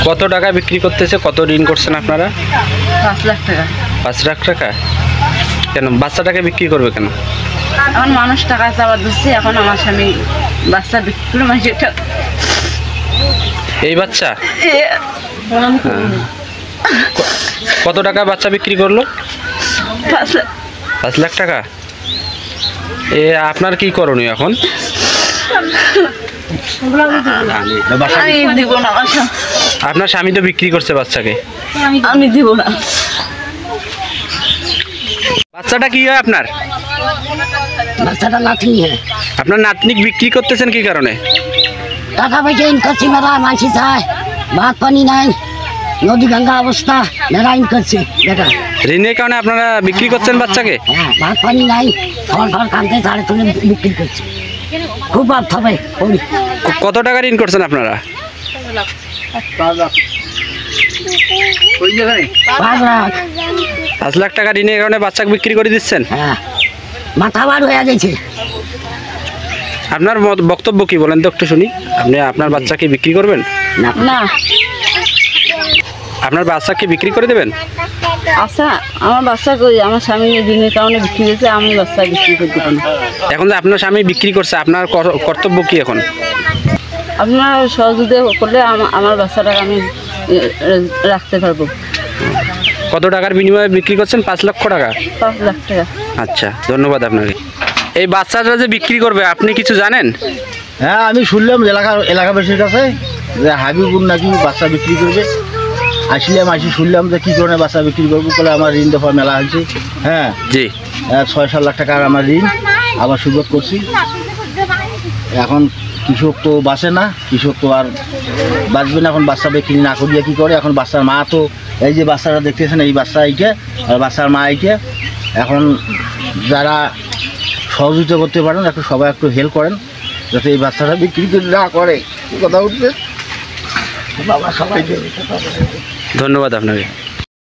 কত টাকা বিক্রি করতেছে, কত ঋণ করছেন আপনারা? 5 লাখ টাকা। 5 লাখ টাকা? কেন বাচ্চাটাকে বিক্রি করবে কেন? এখন মানুষ টাকা চাওয়া দিচ্ছে, এখন আমার স্বামী বাচ্চা বিক্রি করে মানে এটা এই বাচ্চা কত টাকা বাচ্চা বিক্রি করলো? 5 লাখ। 5 লাখ টাকা? আপনার কি করণীয় এখন? আমি দিব না, আপনার স্বামী তো বিক্রি করছে বাচ্চাকে। আমি দিব না। বাচ্চাটা কি হয় আপনার? বাচ্চাটা নাতনি হ্যাঁ। আপনার নাতনি বিক্রি করতেছেন কি কারণে? টাকা পয়সা ইন করছি, মেলা মানসি চায়, ভাত পানি নাই, নদী ভাঙ্গা অবস্থা, মেলা ইন করছে বেটা। ঋণের কারণে আপনারা বিক্রি করছেন বাচ্চাকে? হ্যাঁ, ভাত পানি নাই, ফল ফল কানতে ছাড়ে তুলে বিক্রি করছে। খুব ভাব হবে। কত টাকা ঋণ করছেন আপনারা? 5 লাখ। 5 লাখ টাকা ঋণের কারণে বাচ্চাকে বিক্রি করে দিচ্ছেন? হ্যাঁ, মাথা বার হয়ে গেছে। আপনার বক্তব্য কি বলেন তো একটু শুনি। আপনি আপনার বাচ্চাকে বিক্রি করবেন? না, আপনার বাচ্চাকে বিক্রি করে দেবেন? আচ্ছা আমার বাচ্চা কই, আমার স্বামী ঋণের কারণে বিক্রি করেছে, আমি বাচ্চা বিক্রি করে দেবো না। এখন যে আপনার স্বামী বিক্রি করছে, আপনার কর্তব্য কি এখন? আপনার সহযোগিতা করলে আমার বাচ্চাটাকে আমি রাখতে পারবো। কত টাকার বিনিময়ে বিক্রি করছেন? 5 লক্ষ টাকা? 5 লাখ টাকা। আচ্ছা, ধন্যবাদ আপনাকে। এই বাচ্চাটা যে বিক্রি করবে আপনি কিছু জানেন? হ্যাঁ, আমি শুনলাম এলাকাবাসীর কাছে যে হাবিবুর নাকি বাচ্চা বিক্রি করবে। আসি শুনলাম যে কী কারণে বাচ্চা বিক্রি করবো, বলে আমার ঋণ দফা মেলা হয়েছে। হ্যাঁ জি, 6-7 লাখ টাকার আমার ঋণ, আবার সুযোগ করছি। এখন কৃষক তো বাঁচে না, কৃষক তো আর বাঁচবে না। এখন বাচ্চা বিক্রি না করিয়া কী করে? এখন বাচ্চার মা তো এই যে বাচ্চাটা দেখতেছেন, এই বাচ্চা এইটা আর বাচ্চার মা এইটা। এখন যারা সহযোগিতা করতে পারেন একটু সবাই একটু হেল্প করেন যাতে এই বাচ্চাটা বিক্রি করে না করে। কথা উঠবে বাবা, সবাই ধন্যবাদ আপনাকে।